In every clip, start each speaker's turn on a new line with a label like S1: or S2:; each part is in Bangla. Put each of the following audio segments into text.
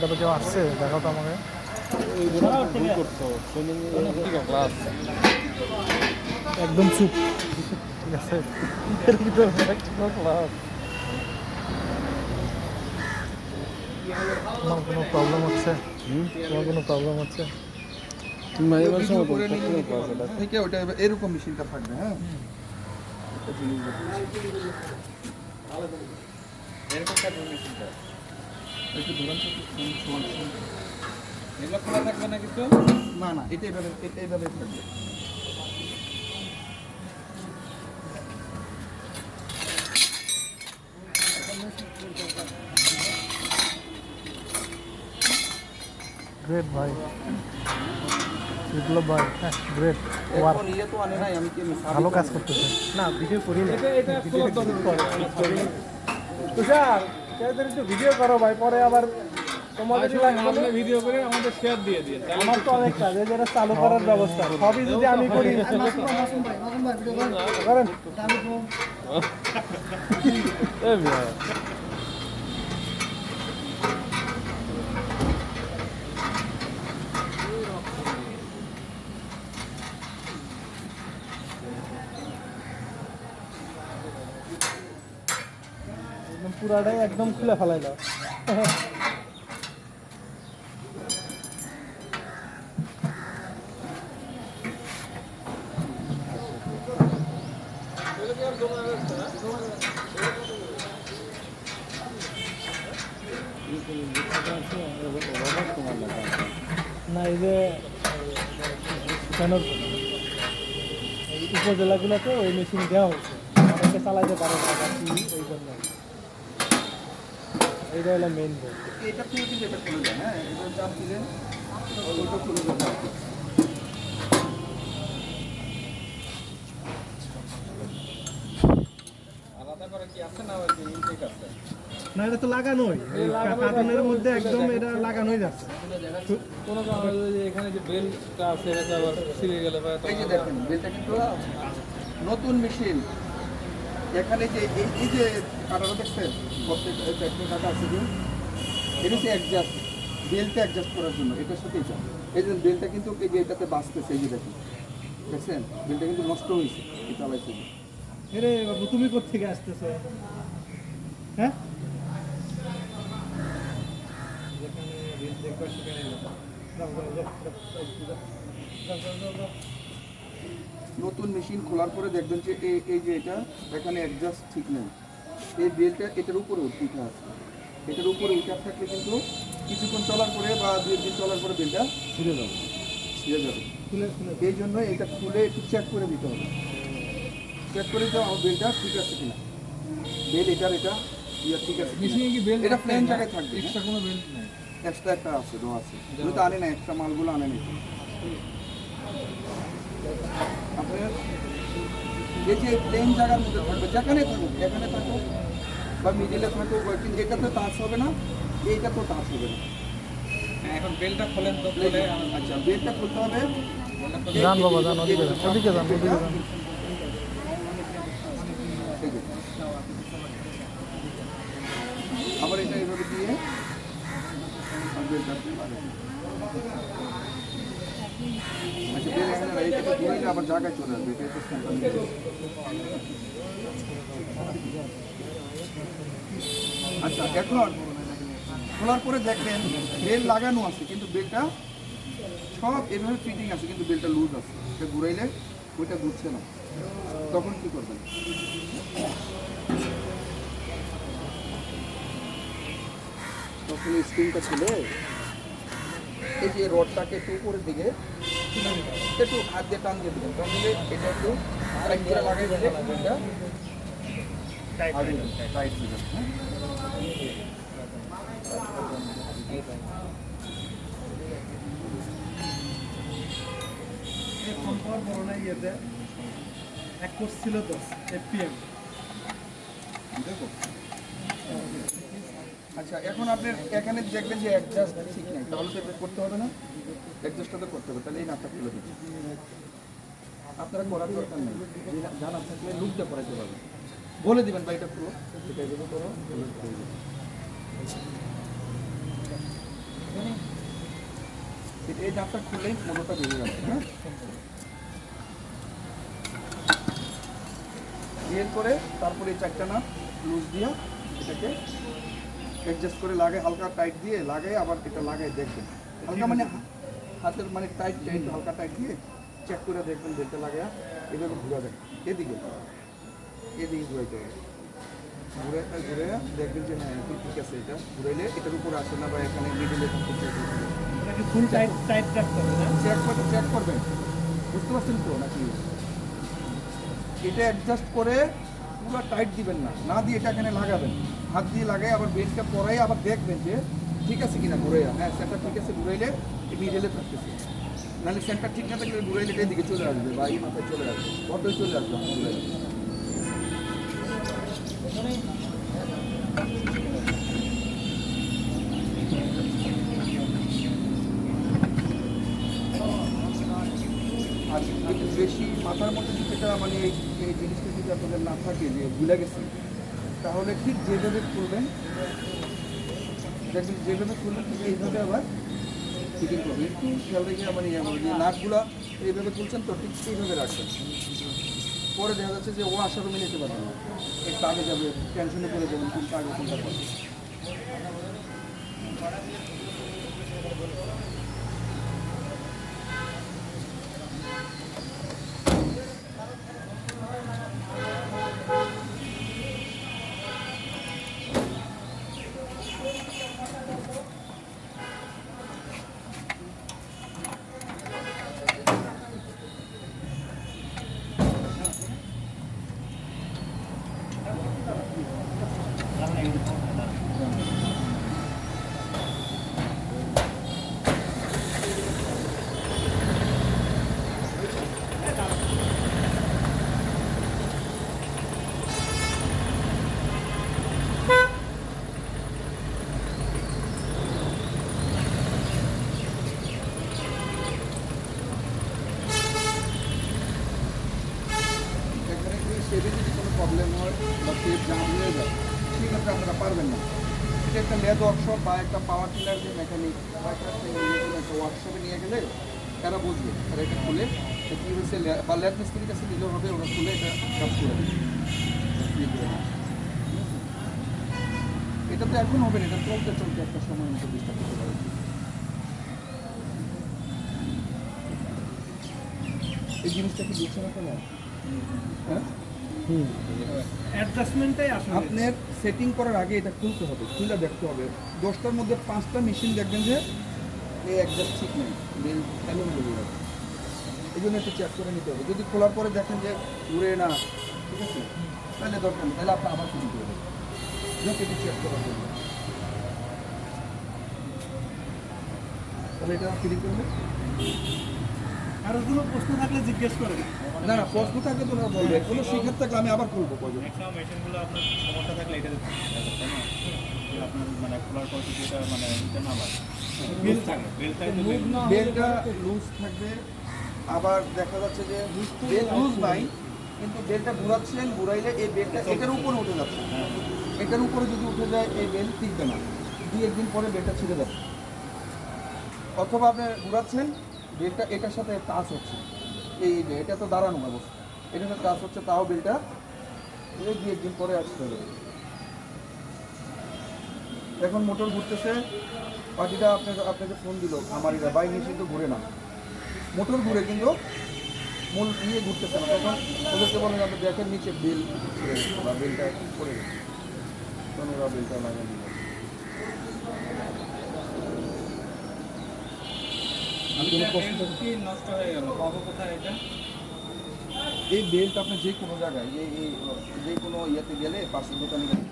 S1: তবে কেউ আসছে দেখাও তো আমাকে। একদম চুপ, ঠিক আছে। এর ভিতরে ক্লাস তোমার কোনো প্রবলেম হচ্ছে? তোমার কোনো প্রবলেম হচ্ছে?
S2: থেকে ওটা এরকম মেশিনটা থাকবে। হ্যাঁ, এরকম থাকবে মেশিনটা। একটু ধরুন এগুলো খোলা থাকবে না কিছু? না না, এটা এইভাবে থাকবে।
S1: গ্রেট ভাই, বিপ্লব ভাই, হ্যাঁ গ্রেট ওয়ার্ক, ভালো কাজ করতেছে। না ভিডিও করি না, তুষার একটু ভিডিও করো ভাই, পরে আবার তোমাদের ভিডিও করে আমাদের শেয়ার দিয়ে দিয়ে। আমার তো অনেক কাজ, এই যেটা চালু করার ব্যবস্থা সবই যদি আমি করি করেন। পুরাটাই একদম খুলে ফেলাই দাও। না এই যে উপজেলাগুলোতে ওই মেশিন দেওয়া হচ্ছে, অনেকে চালাইতে পারে না ওই জন্য। এইটা হলো মেইন বোর্ড।
S2: এটা খুলে দিলে এটা খুলে যায়। হ্যাঁ, এটা চাপ দিলে ওটা খুলে যাবে। আলাদা করে কি আছে না ওই ইনটেক আছে?
S1: না এটা তো লাগানোই, কার্টুনের মধ্যে একদম এটা লাগানোই যাচ্ছে।
S3: কোনো কারণে এখানে যে বেলটা আছে এটা আবার ছিঁড়ে গেলে
S2: এই যে দেখেন বেলটা কিন্তু নতুন মেশিন। এখানে যে এই যে কাটাটা দেখছেন, কাটা আছে যে এটা হচ্ছে অ্যাডজাস্ট, বেলটা অ্যাডজাস্ট করার জন্য এটার সাথে এটা। এই যে বেলটা কিন্তু এই যে এটাতে বাঁচতেছে, এই যে দেখেন দেখছেন বেলটা কিন্তু নষ্ট হয়েছে এটা চালাইছে।
S1: এরে বাবু তুমি কোত্থেকে আসতেছো? হ্যাঁ
S2: নতুন মেশিন খোলার পরে দেখবেন যে এই যে এটা এখানে অ্যাডজাস্ট ঠিক নেই। এই বেলটা এটার উপরে উঠে আছে, এটার উপরে উঠে থাকলে কিন্তু কিছুক্ষণ চলার পরে বা 2 দিন চলার পরে বেলটা ছিঁড়ে যাবে। এই জন্য এটা খুলে একটু চেক করে দিতে হবে। চেক করে দিতে হবে বেলটা ঠিক আছে কিনা। বেল এটা ঠিক আছে, এটা প্লেন জায়গায় থাকবে,
S3: এক্সট্রা কোনো বেল্ট নেই।
S2: এক্সট্রা একটা আছে, রো আছে, ওগুলো তো আনে না, এক্সট্রা মালগুলো আনে না। আপনার এই যে প্লেন জায়গার মধ্যে থাকবে, যেখানে থাকুক, এখানে থাকুক বা মিডিলে থাকুক, কিন্তু এটা তো টাচ হবে না, এইটা তো টাচ হবে না।
S3: এখন বেলটা খোলেন তো খুলে।
S2: আচ্ছা, বেলটা খুলতে হবে।
S1: যান বাবা যান, ওদিকে যান, ওদিকে যান, ওদিকে যান।
S2: আবার এটা এইভাবে দিয়ে বেলটা আচ্ছা, বেল এখানে এইটাকে ঘুরিয়ে আবার জায়গায় চলে আসবে। এটা হচ্ছে সেন্টার। আচ্ছা, এখন খোলার পরে দেখবেন বেল লাগানো আছে কিন্তু বেলটা সব এভাবে ফিটিং আছে কিন্তু বেলটা লুজ আছে। এটা ঘুরাইলে ওইটা ঘুরছে না, তখন কি করবেন? তখন স্ক্রিনটা খুলে এই যে রডটাকে একটু উপরের দিকে একটু হাত দিয়ে টান দিয়ে দেবেন, টান দিলে এটা একটু টাইট করে লাগাই দিলে বেলটা টাইট হয়ে যাবে।
S1: এক কোর্স ছিল 10 এফপিএম।
S2: আচ্ছা, এখন আপনি এখানে দেখবেন যে অ্যাডজাস্ট ঠিক নেই, তাহলে তো করতে হবে না, অ্যাডজাস্টটা তো করতে হবে। তাহলে এই নাটটা খুলে দিচ্ছি, আপনারা করার দরকার নেই, জানা থাকলে লুকটা করাইতে পারবেন। বলে দিবেন ভাই এটা পুরো এটা এগুলো করো। এই নাটটা খুললেই মোটরটা বেরিয়ে যাবে। হ্যাঁ, বের করে তারপরে এই চারটা নাট লুজ দিয়ে এটাকে অ্যাডজাস্ট করে লাগাই, হালকা টাইট দিয়ে লাগাই, আবার এটা লাগাই দেখবেন হালকা মানে হাতের মানে টাইট টাইট হালকা টাইট দিয়ে চেক করে দেখবেন বেলটা লাগায় এভাবে ঘুরাবেন এদিকে ঘুরাইতে হবে। ঘুরে ঘুরে দেখবেন যে হ্যাঁ এখন ঠিক আছে, এটা ঘুরাইলে এটার উপরে আসে না বা এখানে মিডিলে
S1: ফুল টাইট টাইট রাখতে হবে না?
S2: চেক করবেন, বুঝতে পারছেন তো নাকি? এটা অ্যাডজাস্ট করে পুরো টাইট দিবেন না, না দিয়ে এটা এখানে লাগাবেন, হাত দিয়ে লাগাই আবার বেলটা পরাই আবার দেখবেন যে ঠিক আছে কিনা ঘুরাইয়া। হ্যাঁ, সেন্টার ঠিক আছে, ঘুরাইলে এই মিডলে থাকতেছে, নাহলে সেন্টার ঠিক না থাকলে ঘুরাইলে এদিকে চলে আসবে বা এই মাথায় চলে আসবে, অতই চলে আসবে ঘুরাইলে। আর একটু বেশি মাথার মধ্যে যেটা মানে এই জিনিসটা যদি আপনাদের না থাকে যে ভুলে গেছে, তাহলে ঠিক যেভাবে খুলবেন দেখবেন, যেভাবে খুলবেন ঠিক এইভাবে আবার ফিটিং করবেন। একটু খেয়াল রেখে মানে যে নাটগুলো এইভাবে খুলছেন তো ঠিক এইভাবে রাখবেন। পরে দেখা যাচ্ছে যে ও আশারও নিতে পারবে না, একটু আগে যাবে, টেনশনে পড়ে যাবেন কোনটা আগে কোনটা পরে। শেপে যদি কোনো প্রবলেম হয় বা শেপ জাম হয়ে যায়, সেক্ষেত্রে আপনারা পারবেন না। এটা একটা লেদ ওয়ার্কশপ বা একটা পাওয়ার টিলার যে মেকানিক বা একটা ওয়ার্কশপে নিয়ে গেলে তারা বুঝবে, তারা এটা খুলে কী হয়েছে, বা ল্যাব মিস্ত্রির কাছে নিলেও হবে, ওরা খুলে এটা কাজ করে দেবে। এটা তো এখন হবে না, এটা চলতে চলতে একটা সময় মতো ডিস্টার্ব করতে পারে। এই জিনিসটা কি বুঝছেন আপনারা? হ্যাঁ,
S1: অ্যাডজাস্টমেন্টটাই আসলে
S2: আপনার সেটিং করার আগে এটা খুলতে হবে, খুলে দেখতে হবে। 10টার মধ্যে 5টা মেশিন দেখবেন যে এই অ্যাডজাস্ট ঠিক নেই, বেল এমন লেগে যাবে। এই জন্য একটু চেক করে নিতে হবে। যদি খোলার পরে দেখেন যে ঘুরে না, ঠিক আছে, তাহলে দরকার নেই, তাহলে আপনি আবার ফিটিং করে দেবেন। যাতে একটু চেক করার জন্য, তাহলে এটা ফিটিং করলে
S1: আরো কোনো প্রশ্ন থাকলে জিজ্ঞেস করেন।
S2: না না, প্রশ্ন থাকলে তো ওরা বলবে, কোনো শিক্ষার থাকলে আমি আবার খুলবো প্রয়োজন।
S4: ম্যাক্সিমাম মেশিনগুলো আপনার সমস্যা থাকলে এটাতে থাকে, তাই না? যে আপনার মানে খোলার পর যদি এটা মানে এটা না লাগে, বেল থাকে, বেল থাকে,
S2: বেলটা লুজ থাকবে, আবার দেখা যাচ্ছে যে বেল লুজ নাই কিন্তু বেলটা ঘুরাচ্ছেন, ঘুরাইলে এই বেলটা এটার উপরে উঠে যাচ্ছে, এটার উপরে যদি উঠে যায় এই বেল টিকবে না, 2-1 দিন পরে বেলটা ছিঁড়ে যাবে। অথবা আপনি ঘুরাচ্ছেন, বেলটা এটার সাথে টাচ হচ্ছে, এই যে এটা তো দাঁড়ানো অবস্থা, এটার সাথে টাচ হচ্ছে, তাও বেলটা এই 2-1 দিন পরে আসতে হবে। এখন মোটর ঘুরতেছে, পার্টিটা আপনাকে ফোন দিল আমারিরা, বাই মেশিন তো ঘুরে না, মোটর ঘুরে কিন্তু মূল ইয়ে ঘুরতেছে না, তখন ওদেরকে বলেন আপনি দেখেন নিচে বেল ছিঁড়ে গেছে বা বেলটা পড়ে গেছে, তখন ওরা বেলটা লাগিয়ে দিল। আমি কোনো প্রশ্ন
S4: কি নষ্ট হয়ে গেল, পাবো কোথায় এটা?
S2: এই বেলটা আপনি যে কোনো জায়গায় যে কোনো ইয়েতে গেলে পাশের দোকানে গেলে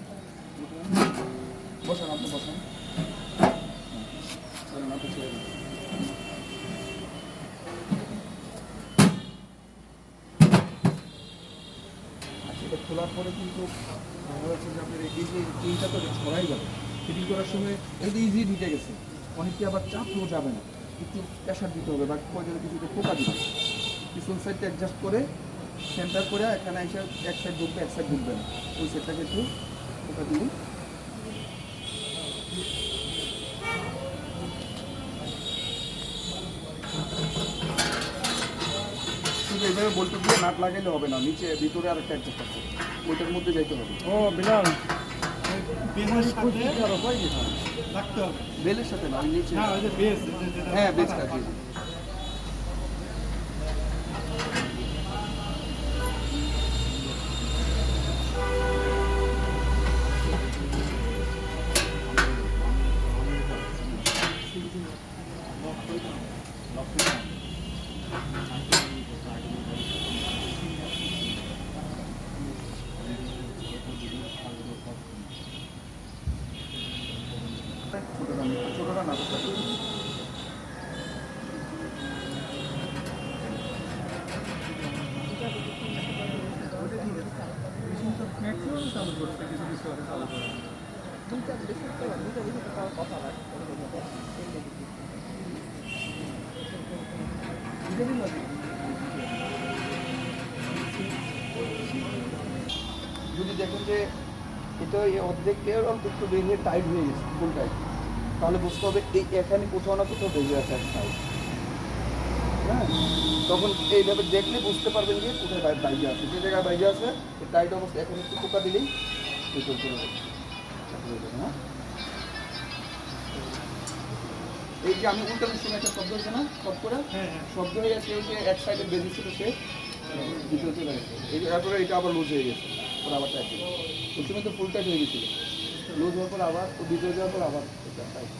S2: বসেন, আপনি বসেন, আপনি ছেড়ে দিন। আচ্ছা, এটা খোলার পরে কিন্তু দেখা যাচ্ছে যে আপনার এই যে টিনটা তো ছড়াই যাবে, ফিটিং করার সময় এটা ইজি ঢুকে গেছে, অনেকে আবার চাপও যাবে না, একটু প্রেশার দিতে হবে বা পর্যন্ত কিছুতে পোকা দিবে, পিছন সাইডটা অ্যাডজাস্ট করে সেন্টার করে এখানে এসে এক সাইড ঢুকবে, এক সাইড ঢুকবে না, ওই সাইডটাকে একটু পোকা দিলে শুধু এইভাবে বলতে দিয়ে নাট লাগাইলে হবে না, নিচে ভিতরে আরেকটা অ্যাডজাস্ট আছে, ওইটার মধ্যে যাইতে হবে।
S1: ও বিলাল
S4: বেসের সাথে রাখতে হবে।
S2: বেলের সাথে না, ওই নিচে।
S4: হ্যাঁ ওই যে বেস,
S2: হ্যাঁ বেসটা, জি জি। ছোটটা না,
S3: ম্যাক্সিমাম চালু করছে, কিছু কিছু আছে চালু করে।
S2: যদি দেখেন যে এটা এই অর্ধেক লেয়ার অল্প একটু বেরিয়ে টাইট হয়ে গেছে, ফুল টাইট, তাহলে বুঝতে হবে এই এখানে কোথাও না কোথাও বেরিয়ে আছে এক সাইড। হ্যাঁ, তখন এইভাবে দেখলে বুঝতে পারবেন যে কোথায় বাইরে আছে, যে জায়গায় বাইরে আছে টাইট অবস্থা, এখন একটু পোকা দিলেই ভিতর চলে যাবে। হ্যাঁ, এই যে আমি উল্টানোর সময় একটা শব্দ হয়েছে না, শব্দ করে শব্দ হয়ে গেছে, ওই যে এক সাইডে বেরিয়েছিল সে ভিতরে চলে গেছে, এই যে তারপরে এটা আবার লুজ হয়ে গেছে, ওরা আবার টাইট হয়ে গেছে। ওই সময় তো ফুল টাইট হয়ে গেছিলো, লুজ হওয়ার পর আবার ও ভিতরে যাওয়ার পর আবার এটা টাইট।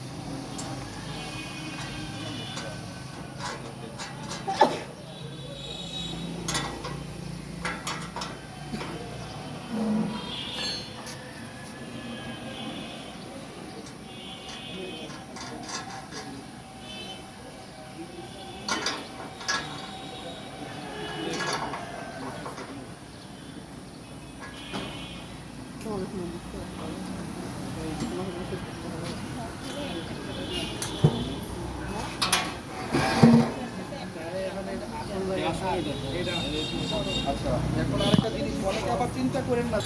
S2: আচ্ছা, এখন আরেকটা জিনিস, অনেকে আবার চিন্তা করেন না,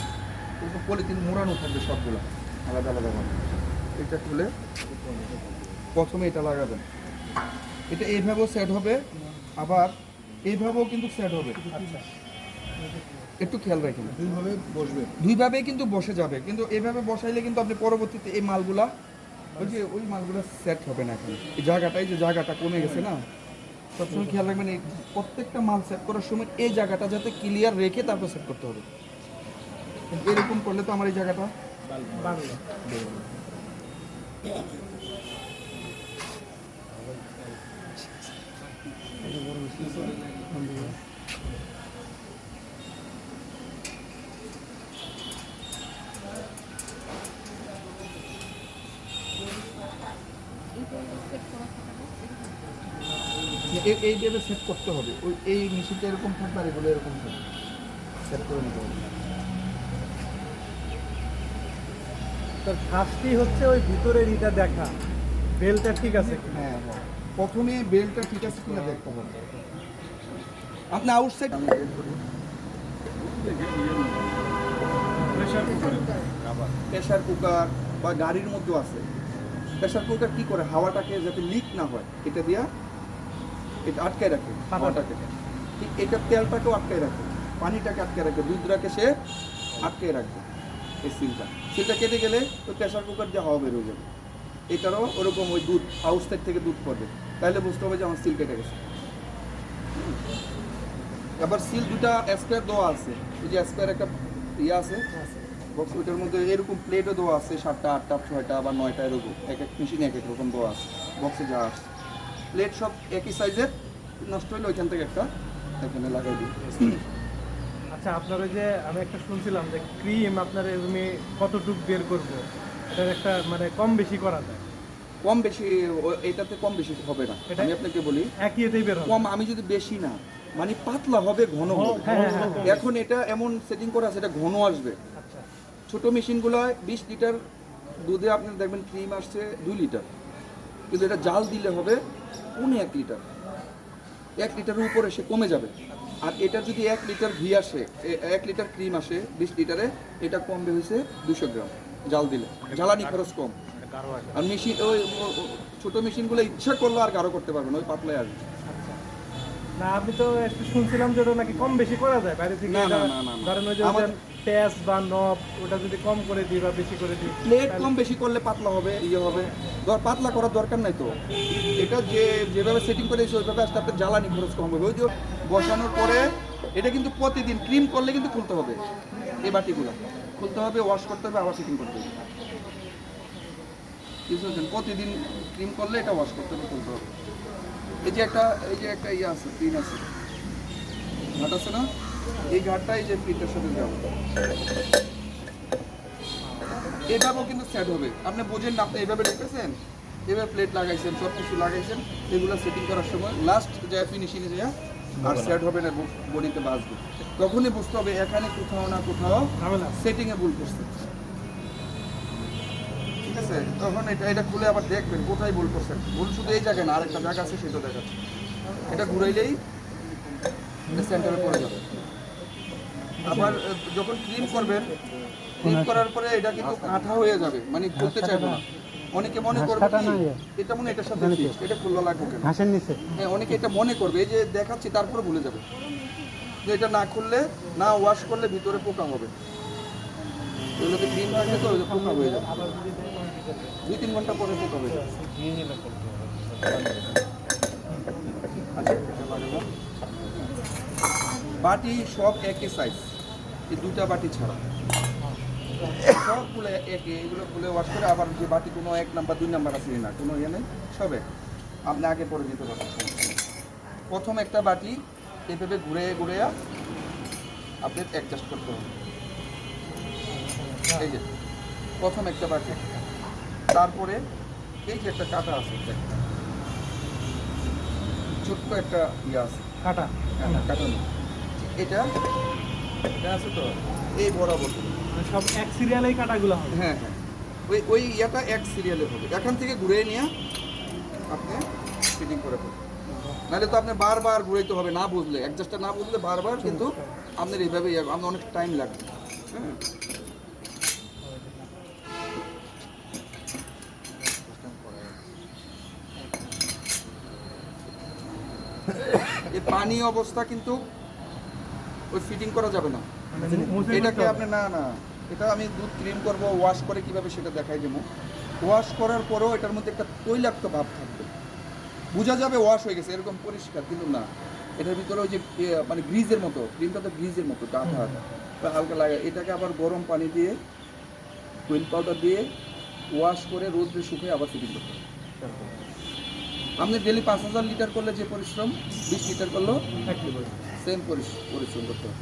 S2: কিন্তু পলিথিন মোড়ানো থাকবে সবগুলো আলাদা আলাদা ভাবে। এটা খুলে প্রথমে এটা লাগাবেন, এটা এইভাবেও সেট হবে, আবার এইভাবেও কিন্তু সেট হবে। একটু খেয়াল রাখেন,
S3: দুইভাবে বসবে।
S2: দুইভাবেই কিন্তু বসে যাবে, কিন্তু এইভাবে বসাইলে কিন্তু আপনি পরবর্তীতে এই মালগুলা ওই মালগুলা সেট হবে না। এখন এই জায়গাটা, এই যে জায়গাটা কমে গেছে না, সবসময় খেয়াল রাখবেন এই প্রত্যেকটা মাল সেট করার সময় এই জায়গাটা যাতে ক্লিয়ার রেখে তারপর সেট করতে হবে। কিন্তু এরকম করলে তো আমার এই জায়গাটা
S1: বাংলা
S2: এইভাবে সেট করতে হবে। ওই এই মেশিনটা এরকম থাকবে আর এগুলো এরকম থাকবে, সেট করে নিতে হবে।
S1: তার ফার্স্টই হচ্ছে ওই ভিতরের ইটা দেখা, বেলটা ঠিক আছে কি।
S2: হ্যাঁ হ্যাঁ, প্রথমে বেলটা ঠিক আছে কিনা দেখতে হবে। আপনি আউটসাইড প্রেশার কুকার বা গাড়ির মধ্যেও আছে। প্রেশার কুকার কি করে, হাওয়াটাকে যাতে লিক না হয় এটা দিয়া এটা আটকায় রাখে, হাওয়াটাকে। ঠিক এটা তেলটাকেও আটকায় রাখে, পানিটাকে আটকায় রাখে, দুধটাকে সে আটকায় রাখবে। এই সিলটা কেটে গেলে ওই প্রেশার কুকার দিয়ে হাওয়া বেরোয় যাবে। এটারও ওরকম ওই দুধ আউটসাইড থেকে দুধ পড়বে, তাহলে বুঝতে হবে যে আমার সিল কেটে গেছে। আবার সিল দুটা স্কোয়ার দেওয়া আছে, ওই যে স্কোয়ার একটা ইয়ে আছে বক্স, ওইটার মধ্যে এরকম প্লেটও দেওয়া আছে, 7টা 8টা 6টা বা 9টা এরকম, এক এক মেশিনে এক এক রকম দেওয়া আছে বক্সে যা আছে। প্লেট সব একই সাইজের, নষ্ট হলে ওইখান থেকে একটা এখানে লাগাই দিই।
S1: আচ্ছা, আপনার ওই যে আমি একটা শুনছিলাম যে ক্রিম আপনার এমনি কতটুকু বের করবো, এটার একটা মানে কম বেশি করা যায়।
S2: কম বেশি এটাতে কম বেশি হবে না,
S1: এটা-
S2: আমি আপনাকে বলি
S1: একই এতেই বের হবে।
S2: কম, আমি যদি বেশি না মানে পাতলা হবে, ঘন হবে।
S1: হ্যাঁ, হ্যাঁ, হ্যাঁ।
S2: এখন এটা এমন সেটিং করা আছে, এটা ঘন আসবে।
S1: আচ্ছা,
S2: ছোট মেশিনগুলো 20 লিটার দুধে আপনি দেখবেন ক্রিম আসছে 2 লিটার, কিন্তু এটা জাল দিলে হবে 1 লিটার, 1 লিটারের উপরে সে কমে যাবে। আর এটা যদি 1 লিটার ঘি আসে, 1 লিটার ক্রিম আসে 20 লিটারে, এটা কমবে হয়েছে 200 গ্রাম জাল দিলে, জ্বালানি খরচ কম। আর মেশিন ওই ছোট মেশিনগুলো ইচ্ছা করলে আর গাঢ় করতে পারবে না, ওই পাতলায় আসবে।
S1: না আমি তো একটু শুনছিলাম যে ওটা নাকি কম বেশি করা যায় বাইরে থেকে।
S2: না,
S1: এটা
S2: না, না, না, না।
S1: ধরেন ওই যে
S2: আমার-
S1: প্যাচ বা নব ওটা যদি কম করে দিই বা বেশি করে দিই,
S2: প্লেট কম বেশি করলে পাতলা হবে, ইয়ে হবে। পাতলা করার দরকার নাই তো। এটা যেভাবে সেটিং করে দিয়েছে ওইভাবে আসতে আপনার জ্বালানি খরচ কম হবে। ওই যে বসানোর পরে এটা কিন্তু প্রতিদিন ক্রিম করলে কিন্তু খুলতে হবে, এই বাটিগুলো খুলতে হবে, ওয়াশ করতে হবে, আবার সেটিং করতে হবে। বুঝতে পারছেন? প্রতিদিন ক্রিম করলে এটা ওয়াশ করতে হবে, খুলতে হবে। এই যে একটা ইয়ে আছে, পিন আছে, ঘাট আছে না, এই ঘাটটা এই যে পিনটার সাথে যাবে, এভাবেও কিন্তু সেট হবে। আপনি বোঝেন না, আপনি এইভাবে রেখেছেন, এভাবে প্লেট লাগাইছেন, সব কিছু লাগাইছেন, এগুলো সেটিং করার সময় লাস্ট যায় ফিনিশিংয়ে যায় আর সেট হবে না, বডিতে বাঁচবে। তখনই বুঝতে হবে এখানে কোথাও না কোথাও
S1: ঝামেলা।
S2: সেটিংয়ে ভুল করছে। ঠিক আছে, তখন এটা খুলে আবার দেখবেন কোথায় ভুল করছেন। ভুল শুধু এই জায়গায় না, আরেকটা জায়গা আছে সেটা দেখাচ্ছে। এটা ঘুরাইলেই সেন্টারে পড়ে যাবে। আবার যখন ক্লিন করবেন, ক্লিন করার পরে এটা কিন্তু কাঁথা হয়ে যাবে, মানে খুলতে চাইবে না। অনেকে মনে করবে কি, এটা মনে হয় এটার সাথে fixed, এটা খুললা লাগবে কেন?
S1: ঘাসের নিচে
S2: হ্যাঁ, অনেকে এটা মনে করবে, এই যে দেখাচ্ছি তারপরে ভুলে যাবে যে এটা না খুললে, না ওয়াশ করলে ভিতরে পোকা হবে। এগুলোতে ক্লিন থাকলে তো ওই পোকা হয়ে যাবে, 2-3 ঘন্টা পরে পোকা হয়ে যাবে। আচ্ছা, এটা লাগাবো। বাটি সব একই সাইজ, এই দুটা বাটি ছাড়া সবগুলো একই। এগুলো খুলে ওয়াশ করে আবার যে বাটি কোনো 1 নাম্বার 2 নাম্বার আছে না, কোনো ইয়ে নেই, সব এক। আপনি আগে পরে দিতে পারবেন। প্রথম একটা বাটি এভাবে ঘুরে ঘুরে আপনি অ্যাডজাস্ট করতে হবে। এই যে প্রথম একটা বাটি, তারপরে এই যে একটা কাটা আছে, ছোট্ট একটা ইয়ে আছে,
S1: কাটা
S2: কাটা নেই, এটা আছে তো, এই বরাবর।
S1: মানে সব এক সিরিয়ালেই কাটাগুলো হবে।
S2: হ্যাঁ হ্যাঁ, ওই ইয়েটা এক সিরিয়ালে হবে। এখান থেকে ঘুরে নিয়ে আপনি ফিটিং করে ফেলবেন। নাহলে তো আপনি বারবার ঘুরাইতে হবে, না বুঝলে, অ্যাডজাস্টটা না বুঝলে বারবার কিন্তু আপনার এইভাবে আপনার অনেক টাইম লাগবে। হ্যাঁ, এই পানি অবস্থা কিন্তু ওই ফিটিং করা যাবে না।
S1: মানে মুছে
S2: এটাকে
S1: করতে
S2: আপনি না না, এটা আমি দুধ ক্রিম করব, ওয়াশ করে কিভাবে সেটা দেখাই দেবো। ওয়াশ করার পরেও এটার মধ্যে একটা তৈলাক্ত ভাব থাকবে, বোঝা যাবে ওয়াশ হয়ে গেছে এরকম পরিষ্কার, কিন্তু না, এটার ভিতরে ওই যে মানে গ্রিজের মতো, ক্রিমটা তো গ্রিজের মতো কাঁথা হালকা লাগে। এটাকে আবার গরম পানি দিয়ে, হুইল পাউডার দিয়ে ওয়াশ করে রোদে শুকিয়ে আবার ফিটিং করতে হবে। আপনি ডেলি 5000 লিটার করলে যে পরিশ্রম, 20 লিটার করলেও সেম পরিশ্রম করতে হবে।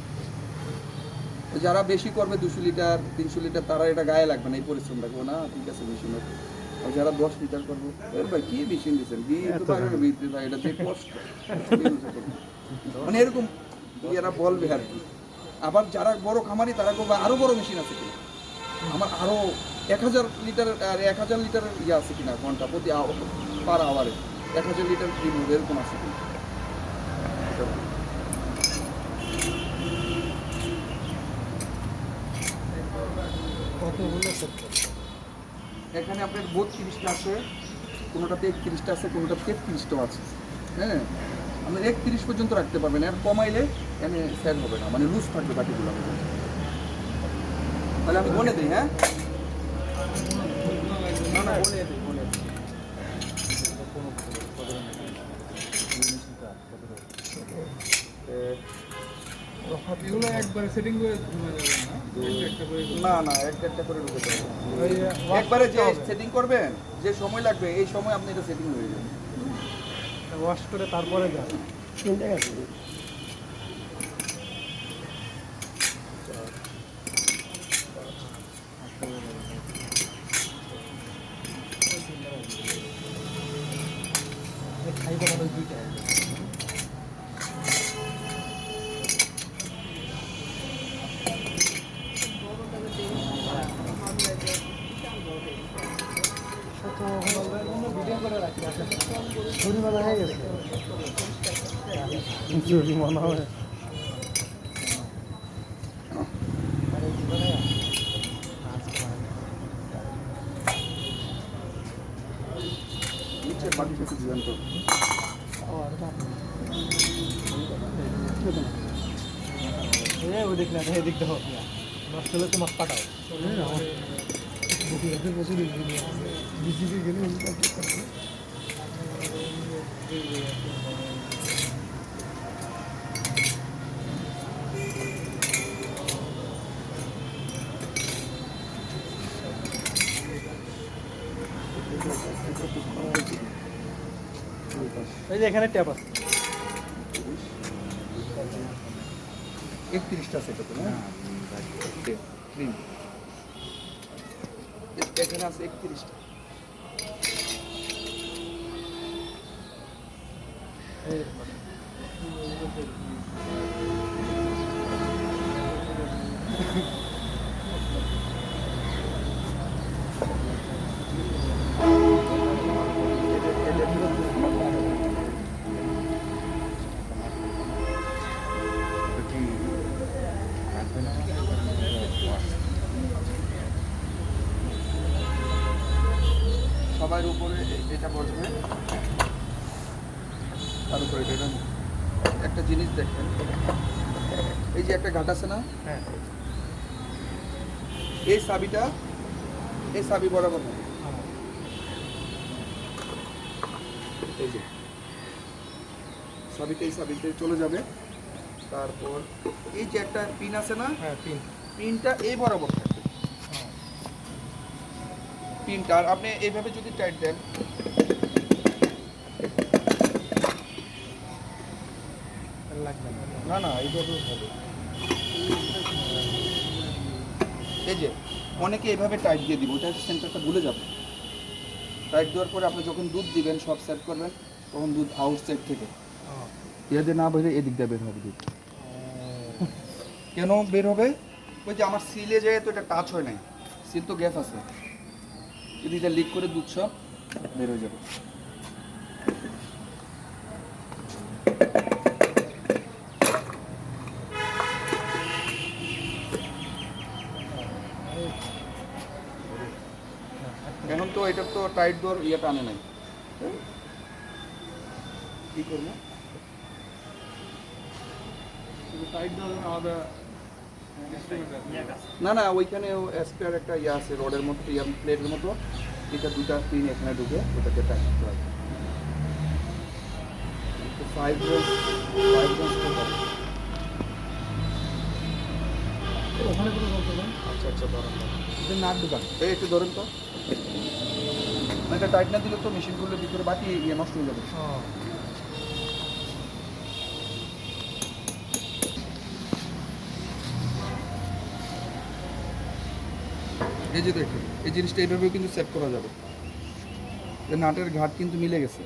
S2: যারা বেশি করবে 200 লিটার 300 লিটার, তারা এটা গায়ে লাগবে না, এই পরিশ্রম রাখবো না, ঠিক আছে মেশিনের। আর যারা 10 লিটার করবো, এর ভাই কি মেশিন দিচ্ছেন, এটা যে কষ্ট, মানে এরকম এরা বলবে আর কি। আবার যারা বড় খামারি তারা বলবে আরো বড় মেশিন আছে কিনা, আমার আরো 1000 লিটার আর 1000 লিটার ইয়ে আছে কিনা, ঘন্টা প্রতি পার আওয়ারে 1000 লিটার ক্রিম হবে, এরকম আছে কিনা।
S1: কতগুলো করতে
S2: এখানে আপনার 32টা আছে, কোনোটাতে 31টা আছে, কোনোটাতে 33টাও আছে। হ্যাঁ, আপনি 31 পর্যন্ত রাখতে পারবেন, আর কমাইলে এখানে সেল হবে না, মানে লুজ থাকবে বাটিগুলো। তাহলে আমি বলে দিই, হ্যাঁ, না না, বলে দিই, বলে দিই।
S3: এগুলো একবারে সেটিং করে ঢুকে যাবে না, একটা করে
S2: না না, একটা করে ঢুকে যাবে।
S1: ওই
S2: একবারে যে সেটিং করবেন, যে সময় লাগবে এই সময় আপনি এটা সেটিং হয়ে যাবে।
S1: ওয়াশ করে তারপরে যাবে। খাইতে পারো দুইটা। ভিডিও করে রাখি, ছুরি মাথা হয়ে গেছে, ছুরি মনে হয়।
S2: নিচে বাটিটা দিবেন তো।
S1: ওই দেখ না এদিক দেখো নষ্ট হলে তোমার পাঠাও এই যে এখানে ট্যাপ আছে
S2: 31টা সেট তো না ক্রিম এখানে আছে 31টা সবার উপরে এটা বসবে তার উপরে এটা একটা জিনিস দেখেন এই যে একটা ঘাট আছে না
S1: হ্যাঁ
S2: এই চাবি বরাবর হবে। এই যে এই চাবিতে চলে যাবে তারপর এই যে একটা পিন আছে না
S1: হ্যাঁ পিন
S2: পিনটা এই বরাবর থাকবে পিনটা আর আপনি এইভাবে যদি টাইট দেন
S1: লাগবে না
S2: না না এইভাবে হবে এই যে অনেকে এইভাবে টাইট দিয়ে দিব ওটা সেন্টারটা ভুলে যাবে টাইট দেওয়ার পরে আপনি যখন দুধ দিবেন সব সেট করবেন তখন দুধ আউটসাইড থেকে এদের না বের এদিক দিয়ে বের হবে দুধ কেন বের হবে ওই যে আমার সিলে যায় তো এটা টাচ হয় নাই সিল তো গ্যাস আছে যদি এটা লিক করে দুধ সব বের হয়ে যাবে এখন তো এটা তো টাইট দেওয়ার ইয়ে টানে নাই কি করবো
S3: টাইট দেওয়ার জন্য আলাদা
S2: না না ওইখানে স্পেয়ার একটা ইয়ে আছে রডের মতো ইয়ে প্লেটের মতো এটা দুটা পিন এখানে ঢুকে ওটাকে টাইট করতে হবে 5 ভোল্ট
S1: ওখানে কোনো গল্প নেই
S2: আচ্ছা ধরেন
S1: এটা নাট দোকান
S2: এই একটু ধরেন তো না এটা টাইট না দিলে তো মেশিন খুললে ভিতরে বাকি ইয়ে নষ্ট হয়ে যাবে এই যে দেখুন এই জিনিসটা এইভাবেও কিন্তু সেট করা যাবে এই নাটের ঘাট কিন্তু মিলে গেছে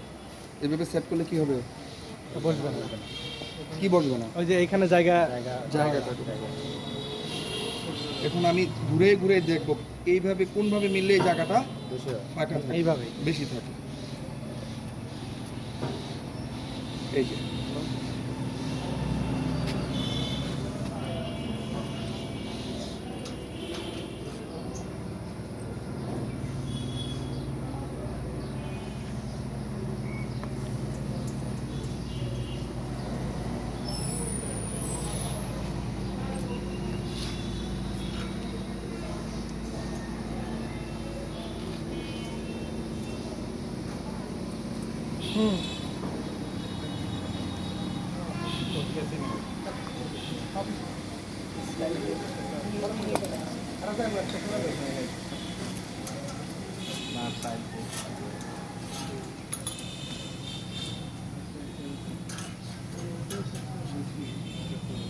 S2: এইভাবে সেট করলে কি হবে
S1: বসবে না
S2: কি বসবে না
S1: ওই যে এখানে জায়গাটা
S2: এখন আমি ঘুরে ঘুরে দেখবো এইভাবে কোনভাবে মিললে এই জায়গাটা ফাঁকা থাকে
S1: এইভাবে
S2: বেশি থাকে এই যে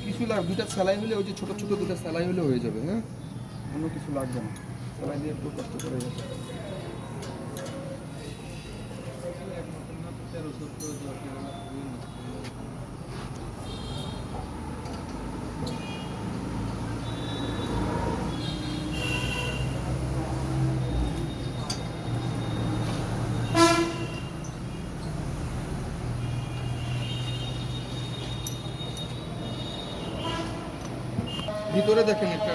S2: কিছু লাগবে দুটা সেলাই হলে ওই যে ছোট ছোট দুটো সেলাই হলে হয়ে যাবে হ্যাঁ অন্য কিছু লাগবে না সেলাই দিয়ে একটু কষ্ট করে যাবে ভিতরে দেখেন একটা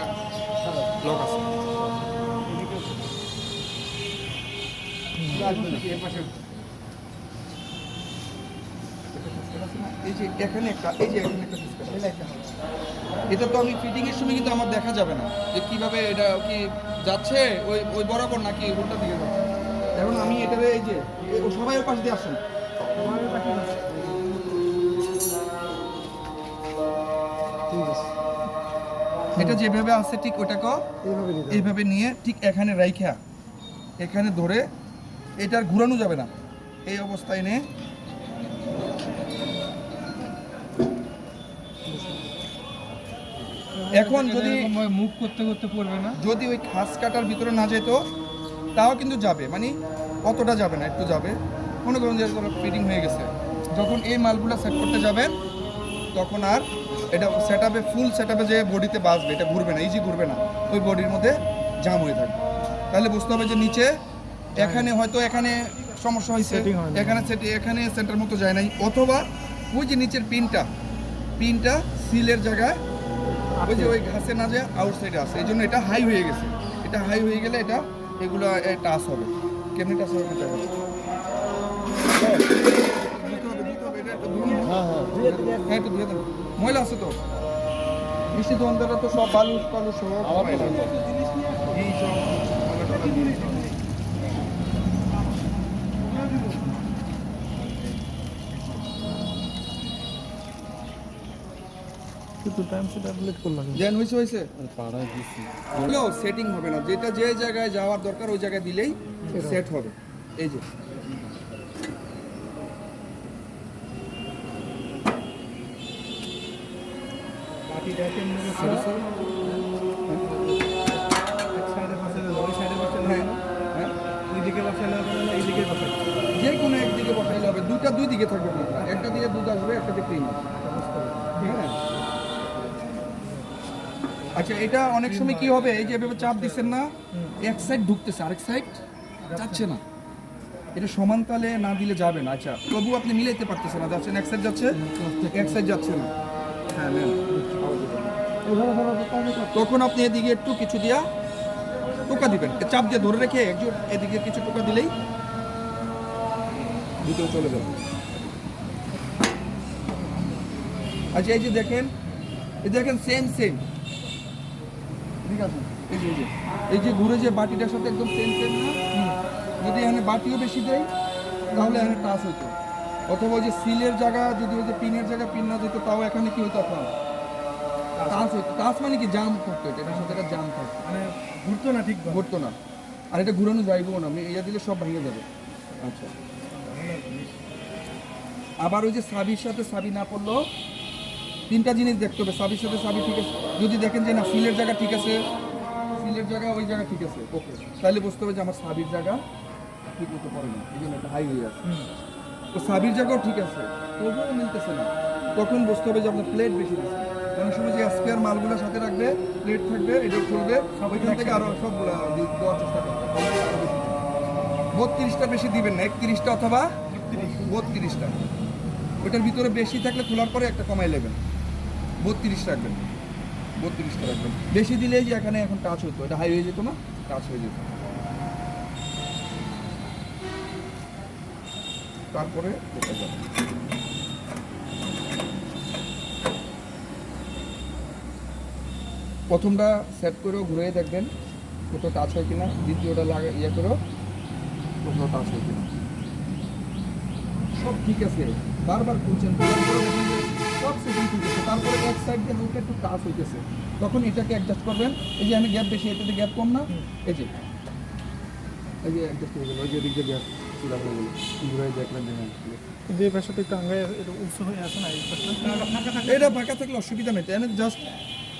S2: লক আছে আছে না, এই যে এখানে একটা পিস কাটা। এটা তো আমি ফিটিং এর সময় কিন্তু আমার দেখা যাবে না যে কিভাবে এটা কি যাচ্ছে ওই বরাবর নাকি উল্টা দিকে যাচ্ছে। এখন আমি এটারে এই যে সবাই ওর পাশ দিয়ে আসুন, এটা যেভাবে আছে ঠিক ওটাকেও এইভাবে নিয়ে ঠিক এখানে রাইখা এখানে ধরে এটার ঘুরানো যাবে না, এই অবস্থায় নিয়ে এখন যদি
S3: মুভ করতে করতে পড়বে না।
S2: যদি ওই খাস কাটার ভিতরে না যেত তাও কিন্তু যাবে, মানে অতটা যাবে না, একটু যাবে। মনে করুন যে ফিটিং হয়ে গেছে, যখন এই মালগুলো সেট করতে যাবেন তখন আর এটা সেট আপে ফুল সেট আপে যে বডিতে বাসবে, এটা ঘুরবে না, ইজি ঘুরবে না, ওই বডির মধ্যে জাম হয়ে থাকবে। তাহলে বুঝতে হবে যে নিচে এখানে হয়তো এখানে সমস্যা হয়েছে, এখানে সেন্টার মতো যায় নাই, অথবা ওই যে নিচের পিনটা সিলের জায়গায় ওই যে ওই ঘাসে না যায় আউটসাইডে আছে, এই জন্য এটা হাই হয়ে গেছে। এটা হাই হয়ে গেলে এটা এগুলো টাচ হবে। কেমনি টাচ হবে এটা হবে? হ্যাঁ একটু দিয়ে দেন, ময়লা আছে তো, মিষ্টি দোকানদাররা তো সব বালু সহ এই সব ময়লা টয়লা দিয়ে দিচ্ছে।
S1: কিন্তু টাইম সেটা আপডেট করলাম।
S2: জ্ঞান হয়েছে হলো সেটিং হবে না, যেটা যে জায়গায় যাওয়ার দরকার ওই জায়গায় দিলেই সেট হবে। এই যে যে কোনো একদিকে বসাইলে হবে, দুই দিকে থাকবে না, একটা দিকে দুধ আসবে, একটা দিকে ক্রিম। হ্যাঁ আচ্ছা, এটা অনেক সময় কি হবে, এই যে এভাবে চাপ দিচ্ছেন না, এক সাইড ঢুকতেছে আরেক সাইড যাচ্ছে না, এটা সমান তালে না দিলে যাবে না। আচ্ছা তবু আপনি মিলাইতে পারতেছেন না, যাচ্ছেন এক সাইড যাচ্ছে, এক সাইড যাচ্ছে না। হ্যাঁ ম্যাম, তখন আপনি এদিকে একটু কিছু দিয়া টোকা দিবেন, চাপ দিয়ে ধরে রেখে একজন এদিকে কিছু টোকা দিলেই ভিতরে চলে যাবে। আচ্ছা এই যে দেখেন সেম ঠিক আছে, এই যে ঘুরে যে বাটিটার সাথে একদম সেম না, যদি এখানে বাটিও বেশি দেয় তাহলে এখানে টাচ হইতো, অথবা ওই যে সিলের জায়গা যদি ওই যে পিনের জায়গা পিন না যেত তাও এখানে কি হইতো, আপনার টাচ হইতো। টাচ মানে কি জাম থাকতো, এটার সাথে একটা জাম থাকতো,
S1: মানে ঘুরতো না, ঠিক
S2: ঘুরতো না, আর এটা ঘুরানো যাইবো না, আমি ইয়া দিলে সব ভেঙে যাবে। আচ্ছা আবার ওই যে সাবির সাথে সাবি না পড়লো, তিনটা জিনিস দেখতে হবে, সাবির সাথে সাবি ঠিক আছে, যদি দেখেন যে না সিলের জায়গা ঠিক আছে, সিলের জায়গা ওই জায়গা ঠিক আছে, ওকে, তাহলে বুঝতে হবে যে আমার সাবির জায়গা ঠিক মতো পড়ে না, এই জন্য একটা হাই হয়ে আছে। তো সাবির জায়গাও ঠিক আছে, তবুও মিলতেছে না, তখন বুঝতে হবে যে আপনার প্লেট বেশি দিচ্ছে। অনেক সময় যে স্কোয়ার মালগুলোর সাথে রাখবে, প্লেট থাকবে, এটা খুলবে, ওইখান থেকে আরও সবগুলো দেওয়ার চেষ্টা করবে, 32টা বেশি দিবেন না, 31টা অথবা 32টা, ওইটার ভিতরে বেশি থাকলে খোলার পরে একটা কমাই নেবেন, 32 রাখবেন, 32টা রাখবেন। বেশি দিলেই যে এখানে এখন টাচ হতো, এটা হাই হয়ে যেত না, টাচ হয়ে যেত। তারপরে এটা যাবে। প্রথমটা সেট করেও ঘুরে দেখবেন কোথাও টাচ হয় কিনা, দ্বিতীয়টা লাগে ইয়ে করেও কোথাও টাচ হয় কিনা, সব ঠিক আছে, বারবার খুলছেন, সব সেটিং ঠিক আছে, তারপরে এক সাইড দিয়ে হালকা একটু টাচ হইতেছে, তখন এটাকে অ্যাডজাস্ট করবেন। এই যে আমি গ্যাপ বেশি, এটাতে গ্যাপ কম না, এই যে অ্যাডজাস্ট হয়ে গেল, ওই যে দিক দিয়ে গ্যাপ পুরা হয়ে গেল, ঘুরে দেখলেন যে
S1: যে পাশাতে একটু আঙ্গায় একটু উৎস হয়ে আসে না, এই পাশটা
S2: এটা ফাঁকা থাকলে অসুবিধা নেই, তাই না, জাস্ট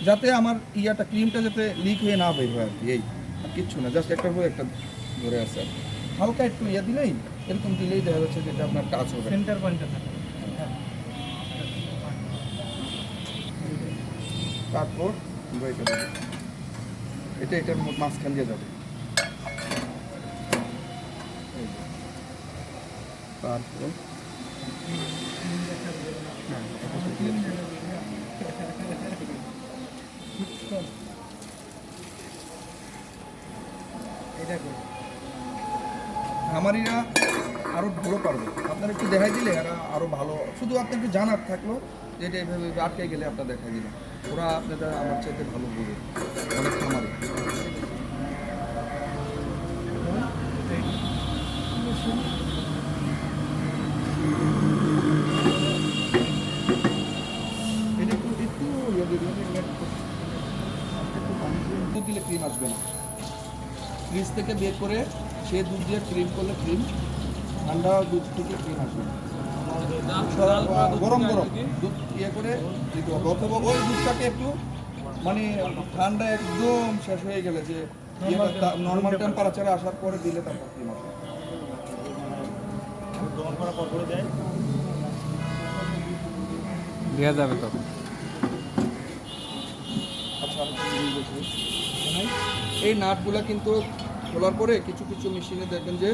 S2: যাতে আমার ইয়াটা ক্রিমটা যাতে লিক হয়ে না বের হয় আর কি, এই আর কিচ্ছু না, জাস্ট একটা হয়ে একটা ধরে আছে, হালকা একটু ইয়া দিলেই, এরকম দিলেই দেখা যাচ্ছে যে এটা আপনার টাচ হবে।
S1: সেন্টার পয়েন্টটা থাকে।
S2: তারপর এটার মাঝখান দিয়ে যাবে, তারপর খামারিরা আরও ভালো পারবে। আপনারা একটু দেখাই দিলে এরা আরও ভালো, শুধু আপনি একটু জানার থাকলো যে এটা এইভাবে আটকে গেলে আপনার দেখাই দিলাম, ওরা আপনাদের আমার চাইতে ভালো বলবে অনেক খামারে। এটা একটু দুধ দিলে ক্রিম আসবে না, ফ্রিজ থেকে বের করে সে দুধ দিয়ে ক্রিম করলে ক্রিম, ঠান্ডা দুধ থেকে ক্রিম আসবে না। গরম গরম দুধ ইয়ে করে দিতে হবে, অথবা ওই দুধটাকে একটু মানে ঠান্ডা একদম শেষ হয়ে গেলে যে নর্মাল টেম্পারেচারে আসার পরে দিলে তারপর ক্রিম আসবে।
S4: গরম করার পর করে দেয়।
S3: দেওয়া যাবে তো।
S2: আচ্ছা আমি কি বলছি, এই নাটগুলা কিন্তু খোলার পরে কিছু কিছু মেশিনে দেখবেন যে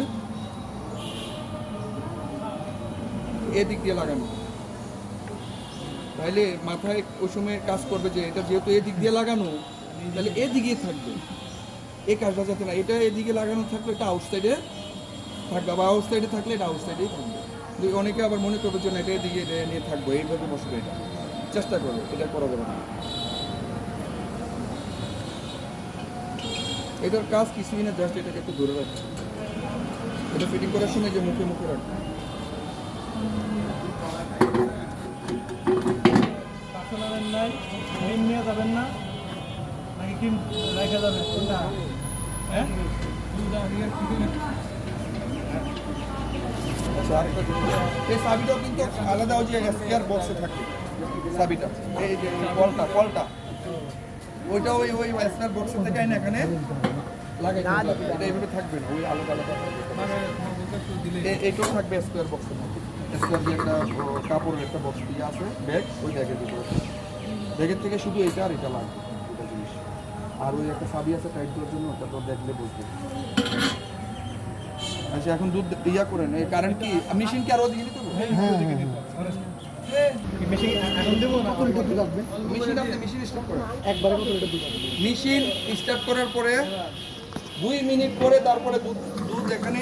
S2: এদিক দিয়ে লাগানো, তাইলে মাথায় ওই সময় কাজ করবে যে এটা যেহেতু এদিক দিয়ে লাগানো তাহলে এদিকেই থাকবে, এই কাজটা যাতে না এটা এদিকে লাগানো থাকলে এটা আউটসাইডে থাকবে, বা আউটসাইডে থাকলে এটা আউটসাইডেই থাকবে। কিন্তু অনেকে আবার মনে করবে যে না এটা এদিকে এটা নিয়ে থাকবো, এইভাবে বসবে, এটা চেষ্টা করবে, এটা করা যাবে না। এটার কাজ কিছুই না, জাস্ট এটাকে একটু ধরে রাখবে, এটা ফিটিং করার সময় যে মুখে মুখে রাখবে।
S1: পার্সোনালের নাই ক্রিম নিয়ে যাবেন না নাকি ক্রিম রেখে যাবেন কোনটা? হ্যাঁ
S2: আচ্ছা আরেকটা জিনিস, এই চাবিটাও কিন্তু আলাদা ওই যে স্পেয়ার বক্সে থাকে চাবিটা, এই যে কলটা ওইটা ওই ওই স্পেয়ার বক্সের থেকে আইনা এখানে লাগাই এটা এইভাবে থাকবে না, ওই আলাদা আলাদা এইটাও থাকবে স্পেয়ার বক্সের মধ্যে। স্পেয়ার দিয়ে একটা কাপড়ের একটা বক্স দিয়ে আছে ব্যাগ, ওই ব্যাগের ভিতরে ব্যাগের থেকে শুধু এটা আর এটা লাগবে দুটো জিনিস। আর ওই একটা চাবি আছে টাইট দেওয়ার জন্য, ওটা তো দেখলে বুঝবে। আচ্ছা এখন দুধ ইয়া করেন, এই কারেন্ট কি মেশিন কি আর ওদিকে নিতে হবে?
S1: মেশিন এখন দেবো না
S2: মেশিন আপনি মেশিন স্টার্ট করেন,
S1: একবারে কত লিটার দুধ?
S2: মেশিন স্টার্ট করার পরে 2 মিনিট পরে তারপরে দুধ দুধ এখানে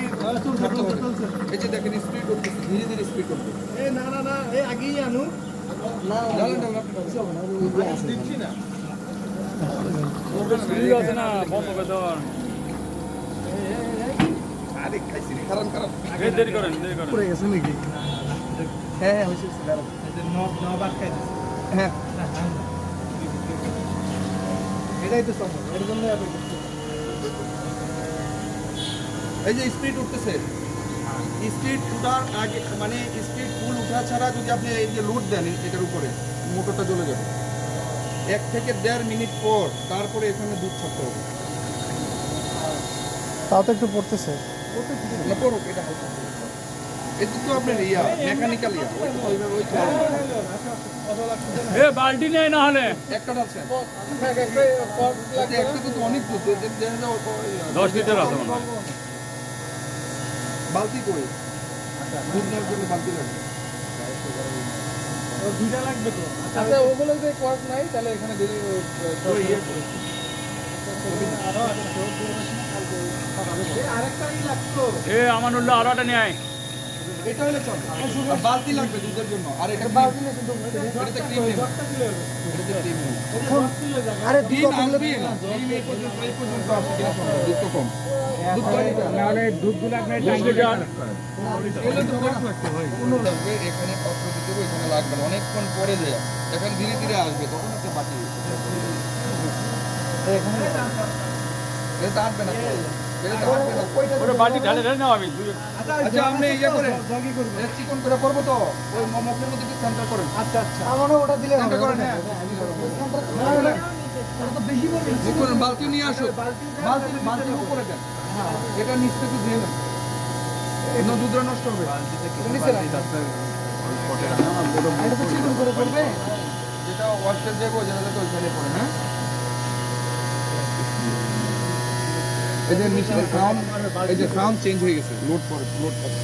S2: ছাড়তে হবে। এই যে দেখেন স্পিড করতেছে, ধীরে ধীরে স্পিড করতেছে।
S1: এ না না না এই আগেই আনু
S2: দিচ্ছি না
S3: আছে না বন্ধ করে দেওয়ার।
S2: আরে খাইছি রে, কারণ
S3: দেরি করেন দেরি করেন।
S1: পড়ে গেছে নাকি?
S2: হ্যাঁ হ্যাঁ হয়েছে দাঁড়ান।
S1: নব আটকাই দিচ্ছে।
S2: হ্যাঁ
S1: এটাই তো সমস্যা, এর জন্য এত কিছু।
S2: এই যে স্পিড উঠতেছে, স্পিড উঠার আগে মানে স্পিড ফুল উঠা ছাড়া যদি আপনি এই যে লোড দেন এটার উপরে, মোটরটা জ্বলে যাবে। 1 থেকে 1.5 মিনিট পর তারপরে এখানে দুধ ছাড়তে হবে।
S1: তাও তো একটু পড়তেছে।
S2: না পড়ুক, এটা হালকা। এটা তো আপনার ইয়া মেকানিক্যাল ইয়া, ওইভাবে ওই
S3: এ বালতি নেই না হলে
S2: একটা ডালছেন একটা তো অনেক দুধ,
S3: 10 লিটার আছে মনে হয়।
S2: বালতি কই দুধ নেওয়ার জন্য বালতি লাগবে।
S1: দুইটা লাগবে তো।
S2: আচ্ছা ওগুলো যদি কস্ট নাই তাহলে এখানে দিলে ওই ইয়ে করে।
S1: আরেকটাই লাগতো।
S3: এ আমানুল্লাহ আরোটা নিয়ে আয়।
S2: এটা হলে চল, আর বালতি লাগবে দুধের জন্য, আর এটা বালতি না কিন্তু এটাতে ক্রিম নেই, এটাতে ক্রিম নেই।
S1: আরে
S2: ক্রিম আসবে না, ক্রিম এই পর্যন্ত আসে কিনা সম্ভব, দুধ তো কম, দুধ কমই তো।
S1: নাহলে দুধগুলো আপনার
S3: 20 লিটার।
S2: এগুলো তো কম কোনো লাগবে, এখানে পাত্র দিতে হবে, এখানে লাগবে না, অনেকক্ষণ পরে যায় এখন ধীরে ধীরে আসবে, তখন একটা বাটি এটা আসবে না, এটা আসবে না।
S3: ওরে বালতি ঢালে ঢালে নাও আমি।
S2: আচ্ছা আপনি ইয়ে করেন, এটা চিকন করে করবো তো, ওই মমকের মধ্যে একটু সেন্টার করেন।
S1: আচ্ছা আচ্ছা আমার ওটা দিলে হবে।
S2: সেন্টার করেন, হ্যাঁ দেখুন বালতি নিয়ে আসো, বালতির উপরে দেন, এটা নিচ থেকে ধুয়ে নেন, এগুলো দুধটা নষ্ট হবে। এটা তো চিকন করে করবে, যেটা ওয়াশটা দেবো যেটা যাতে ওইখানে পড়ে। হ্যাঁ এই যে মেশিনের সাউন্ড, এই যে সাউন্ড চেঞ্জ হয়ে গেছে, লোড করে লোড করে।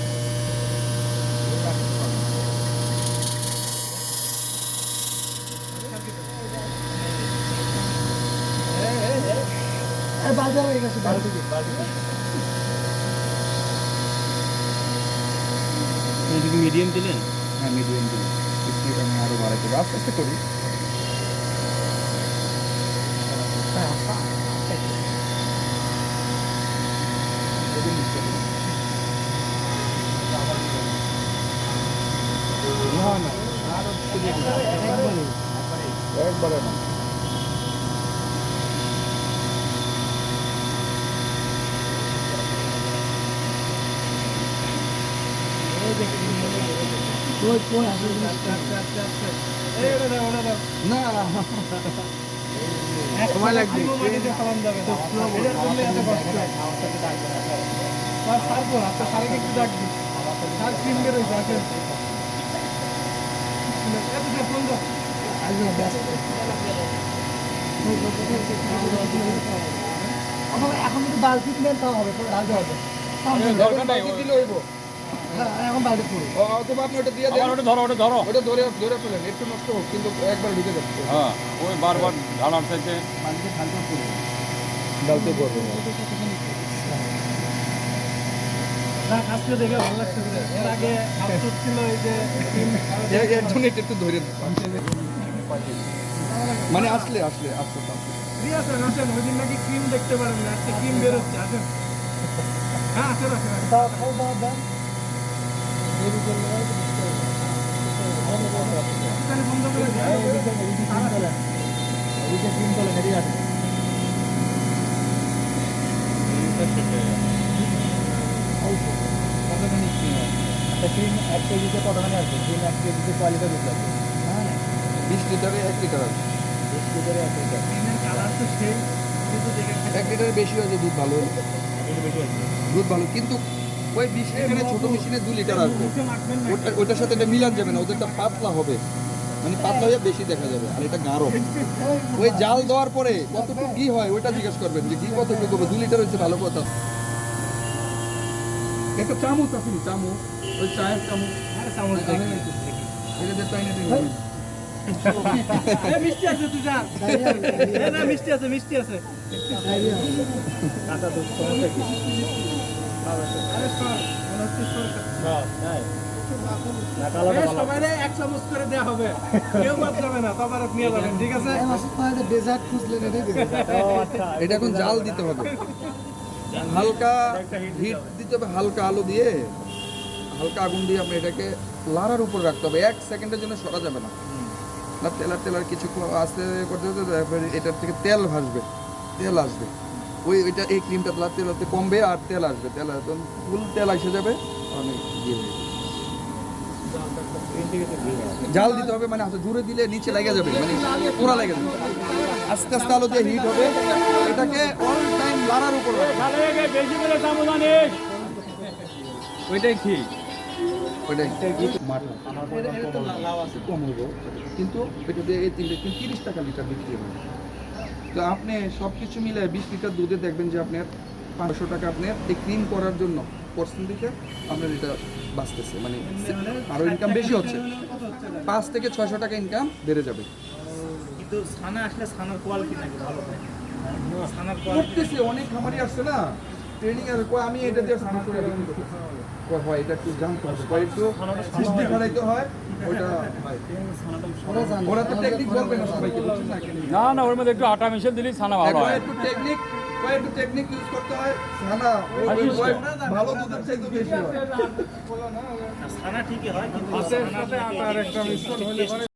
S1: বাজার হয়ে গেছে বালতি।
S4: মিডিয়াম দিলেন?
S2: হ্যাঁ মিডিয়াম দিন, স্পিড আমি আরও বাড়াই দেবো, আস্তে আস্তে করি। একবারে না, না সময় লাগবে।
S1: মাটিতে ফেলান যাবে না, এটার জন্য এত কষ্ট। স্যার বল, আপনার স্যারকে একটু ডাকবি, স্যার ক্রিম বেরোইছে, আসেন। ফোন দাও।
S5: এখন যদি বালতি নেন তাও হবে, পরে ঢালতে হবে।
S2: দরকার নাই, দিলে হইব।
S5: হ্যাঁ, এখন বালতি পড়ে
S2: অথবা আপনি ওটা দিয়ে দেন,
S4: ওটা ধরো, ওটা ধরো।
S2: ওটা ধরে ধরে ফেলেন, একটু নষ্ট হোক কিন্তু একবার ঢুকে যাচ্ছে।
S4: হ্যাঁ, ওই বারবার ঢালার চাইতে
S2: ডালতে পড়বে।
S1: না, আজকে দেখে ভালো লাগছে। এর আগে আফসোস ছিল এই যে ক্রিম
S2: এর জন্য এটা একটু ধরে মানে আসলে আসলে আসতে
S1: ফ্রি আছেন, আসেন। ওই দিন নাকি ক্রিম দেখতে পারেন না, আজকে ক্রিম বেরোচ্ছে, আসেন। হ্যাঁ, আসেন আসেন আসেন।
S5: দাও, খাও, দাও, দাও।
S1: এখানে বন্ধ করে দিন।
S5: এদিকে ক্রিম তোলেন, এদিকে আসেন। কতখানি ক্রিম আছে? একটা ক্রিম 1 কেজিতে কতখানি আসবে? ক্রিম 1 কেজিতে কোয়ালিটি দিতে হবে। হ্যাঁ,
S2: 20 লিটারে 1 লিটার আছে।
S5: 20 লিটারে 1 লিটার।
S1: ক্রিমের কালার তো সেম, কিন্তু দেখে
S2: 1 লিটারের বেশি হয়েছে দুধ ভালো হলে। দুধ ভালো কিন্তু ওই 20 লিটারে ছোট মেশিনে 2 লিটার আসবে।
S1: মুখে মাখবেন না।
S2: ওটার সাথে এটা মিলান যাবে না, ওদেরটা পাতলা হবে, মানে পাতলা হয়ে বেশি দেখা যাবে, আর এটা গাঢ়। ওই জাল দেওয়ার পরে কতটুকু ঘি হয় ওইটা জিজ্ঞেস করবেন যে ঘি কতটুকু হবে। 2 লিটার হচ্ছে ভালো কথা। একটা চামচ আছে নি, চামচ, ওই চায়ের চামচ,
S1: আরে চামচ দেখি।
S2: এটা দিয়ে চাইনা দিন।
S1: এ, মিষ্টি আছে তুই যা। এ, না, মিষ্টি আছে, মিষ্টি আছে।
S5: কাঁচা দুধ সমস্যা কি?
S1: আরে সর, মনে হচ্ছে সর।
S5: তাই? না,
S1: এ,
S5: কালোটা ভালো।
S1: সবাইরে 1 চামচ করে দেয়া হবে, কেউ বাদ যাবে না, তবারক নিয়ে যাবেন, ঠিক আছে?
S5: ও, আচ্ছা।
S2: এটা এখন জাল দিতে হবে, হালকা হিট দিতে হবে, হালকা আলো দিয়ে, হালকা আগুন দিয়ে আপনি এটাকে লাড়ার উপর রাখতে হবে। 1 সেকেন্ডের জন্য সরা যাবে না। না তেলার কিছু আস্তে করতে হতে, তারপরে এটার থেকে তেল ভাসবে, তেল আসবে। ওইটা এই ক্রিমটা তেলাতে কমবে আর তেল আসবে, তেল একদম ফুল তেল এসে যাবে। অনেক ইয়ে হয়ে যাবে। জাল দিতে হবে, মানে আচ্ছা জোরে দিলে নিচে লেগে যাবে, মানে পোড়া লেগে যাবে। আস্তে আস্তে আলো দিয়ে হিট হবে, এটাকে অল টাইম লাড়ার উপর রাখবে।
S4: বেশি করে চামচ আনিস। ওইটাই ঠিক।
S2: ওইটাই মাঠা কম হইব, কিন্তু এটা দিয়ে এই 3 লিটার 30 টাকা লিটার বিক্রি হবে। তো আপনি সব কিছু মিলে 20 লিটার দুধে দেখবেন যে আপনার 500 টাকা আপনার এই ক্রিম করার জন্য পার্সেন্ট দিতে আপনার এটা বাঁচতেছে, মানে আরও ইনকাম বেশি হচ্ছে। 5 থেকে 600 টাকা ইনকাম বেড়ে যাবে।
S1: কিন্তু ছানা আসলে ছানার কোয়ালিটি নাকি ভালো হয়। ছানার কোয়ালিটি
S2: করতেছে অনেক খামারি আসছে না ট্রেনিং, আর কয় আমি এটা দিয়ে সানা করে বিক্রি করতেছি। কয় হয় এটা একটু জানতে হবে, কয় একটু সিস্টেম বানাইতে হয়, ওইটা হয়। ওরা তো টেকনিক বলবে না সবাইকে, বুঝছেন না?
S4: না না, ওর মধ্যে একটু আটা মিশিয়ে দিলেই ছানা ভালো হয়।
S2: একটু টেকনিক ইউজ করতে হয়, ছানা ভালো দুধের চাইতে বেশি হয়।
S1: ছানা ঠিকই হয়, কিন্তু ছানার সাথে আটার একটা মিশ্রণ হলে পরে